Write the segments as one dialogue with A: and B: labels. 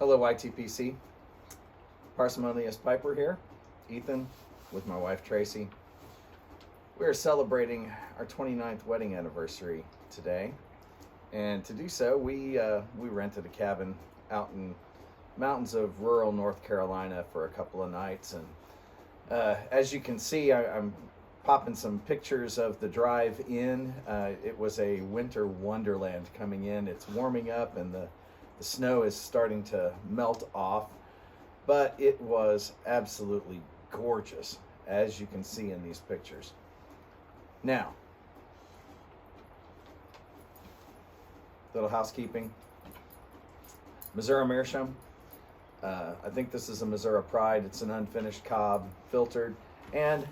A: Hello, YTPC. Parsimonious Piper here. Ethan with my wife Tracy. We are celebrating our 29th wedding anniversary today, and to do so, we rented a cabin out in mountains of rural North Carolina for a couple of nights. And as you can see, I'm popping some pictures of the drive in. It was a winter wonderland coming in. It's warming up, and the snow is starting to melt off, but it was absolutely gorgeous, as you can see in these pictures. Now, little housekeeping. Missouri Meerschaum. I think this is a Missouri Pride. It's an unfinished cob, filtered. And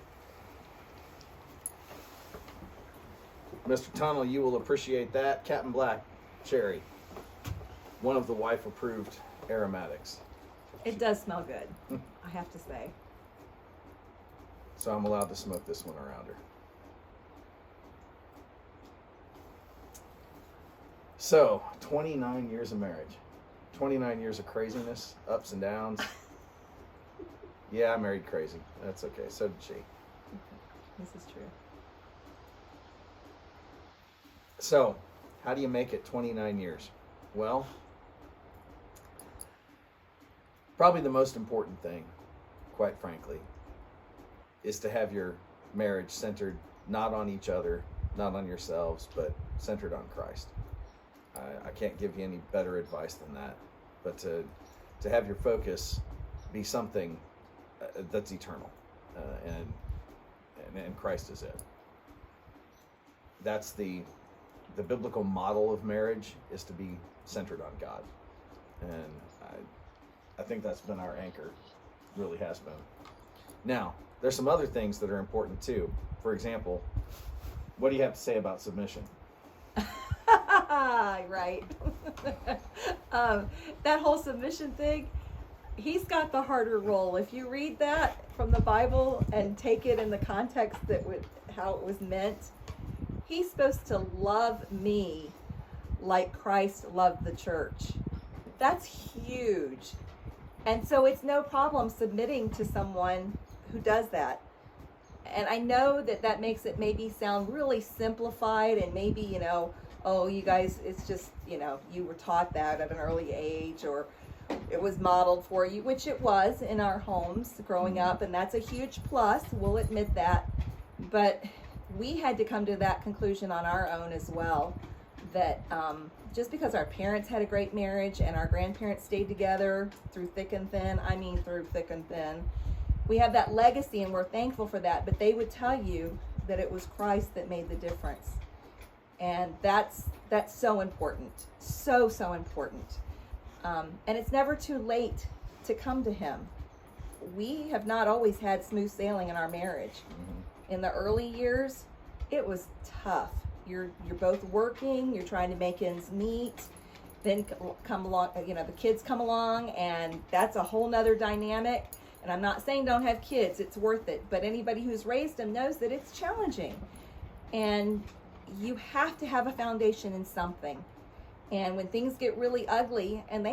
A: Mr. Tunnel, you will appreciate that. Captain Black Cherry. One of the wife-approved aromatics.
B: It does smell good, I have to say.
A: So I'm allowed to smoke this one around her. So, 29 years of marriage. 29 years of craziness, ups and downs. Yeah, I married crazy. That's okay. So did she.
B: This is true.
A: So, how do you make it 29 years? Well, probably the most important thing, quite frankly, is to have your marriage centered not on each other, not on yourselves, but centered on Christ. I can't give you any better advice than that, but to have your focus be something that's eternal, and Christ is it. That's the biblical model of marriage, is to be centered on God, and I think that's been our anchor, really has been. Now, there's some other things that are important too. For example, what do you have to say about submission?
B: Right. That whole submission thing, he's got the harder role. If you read that from the Bible and take it in the context how it was meant, he's supposed to love me like Christ loved the church. That's huge. And so it's no problem submitting to someone who does that. And I know that makes it maybe sound really simplified, and maybe, oh, you guys, it's just, you were taught that at an early age, or it was modeled for you, which it was in our homes growing up, and that's a huge plus, we'll admit that. But we had to come to that conclusion on our own as well, that just because our parents had a great marriage and our grandparents stayed together through thick and thin, we have that legacy and we're thankful for that, but they would tell you that it was Christ that made the difference. And that's so important, so important. And it's never too late to come to him. We have not always had smooth sailing in our marriage. In the early years, it was tough. You're both working, you're trying to make ends meet, then come along, the kids come along, and that's a whole nother dynamic. And I'm not saying don't have kids, it's worth it, but anybody who's raised them knows that it's challenging. And you have to have a foundation in something. And when things get really ugly, and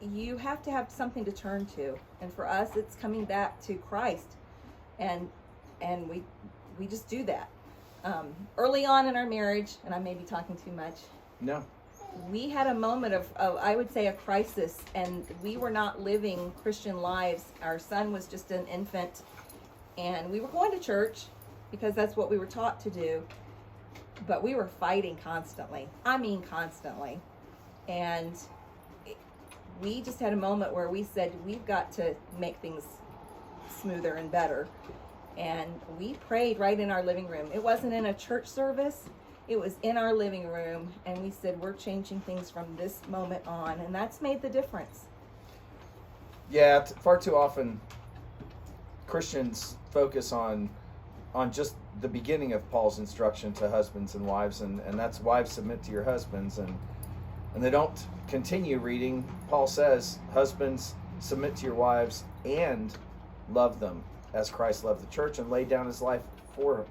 B: you have to have something to turn to. And for us, it's coming back to Christ. And we just do that. Early on in our marriage, and I may be talking too much.
A: No.
B: We had a moment of, I would say, a crisis, and we were not living Christian lives. Our son was just an infant, and we were going to church because that's what we were taught to do, but we were fighting constantly. I mean, constantly. And we just had a moment where we said, we've got to make things smoother and better. And we prayed right in our living room. It wasn't in a church service. It was in our living room, and we said, we're changing things from this moment on, and that's made the difference.
A: Yeah, far too often Christians focus on just the beginning of Paul's instruction to husbands and wives, and that's wives submit to your husbands, and they don't continue reading. Paul says, husbands, submit to your wives and love them as Christ loved the church and laid down his life for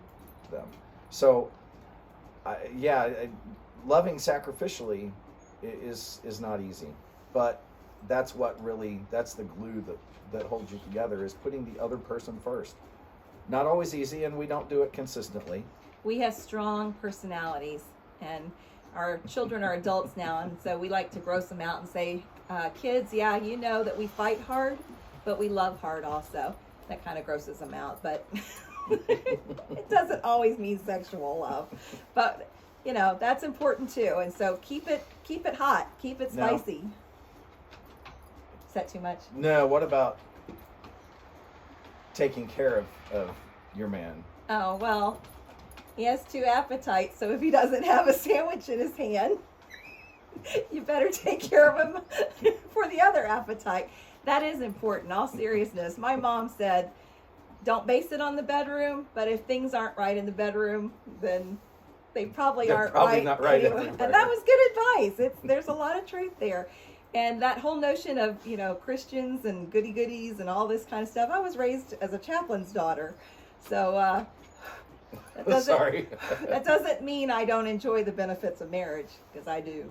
A: them. So loving sacrificially is not easy, but that's the glue that holds you together, is putting the other person first. Not always easy, and we don't do it consistently.
B: We have strong personalities, and our children are adults now, and so we like to gross them out and say, kids, yeah, you know that we fight hard, but we love hard also. That kind of grosses them out, but it doesn't always mean sexual love. But you know, that's important too, and so keep it hot, keep it
A: No.
B: spicy. Is that too much?
A: No, what about taking care of your man?
B: Oh, well, he has 2 appetites, so if he doesn't have a sandwich in his hand, you better take care of him for the other appetite. That is important. All seriousness, my mom said, don't base it on the bedroom, but if things aren't right in the bedroom, then they probably
A: They're
B: aren't
A: probably
B: right.
A: not right
B: anyway.
A: everywhere.
B: And that was good advice. There's a lot of truth there. And that whole notion of, you know, Christians and goody goodies and all this kind of stuff. I was raised as a chaplain's daughter. So
A: Sorry.
B: that doesn't mean I don't enjoy the benefits of marriage, because I do.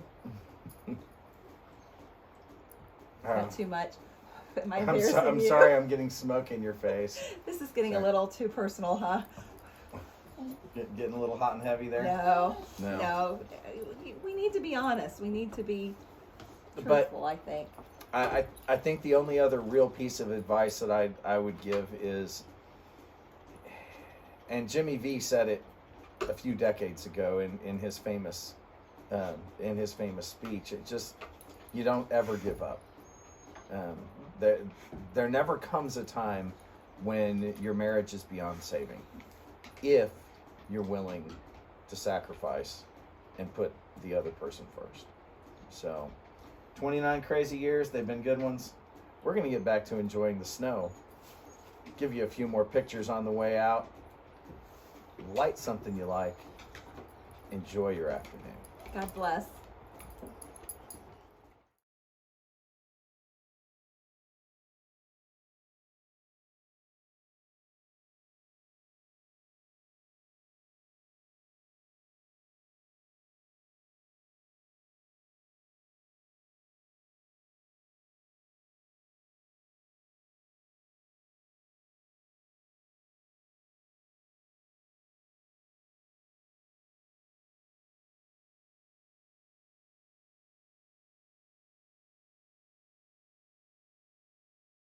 B: Not too much. Am I embarrassing
A: I'm
B: you?
A: sorry, I'm getting smoke in your face.
B: This is getting a
A: Sorry.
B: little too personal, huh?
A: Getting a little hot and heavy there.
B: No. We need to be honest. We need to be
A: But
B: truthful, I think.
A: I think the only other real piece of advice that I would give is, and Jimmy V said it a few decades ago in his famous speech. It just, you don't ever give up. There never comes a time when your marriage is beyond saving, if you're willing to sacrifice and put the other person first. So 29 crazy years, they've been good ones. We're going to get back to enjoying the snow. Give you a few more pictures on the way out. Light something you like. Enjoy your afternoon.
B: God bless.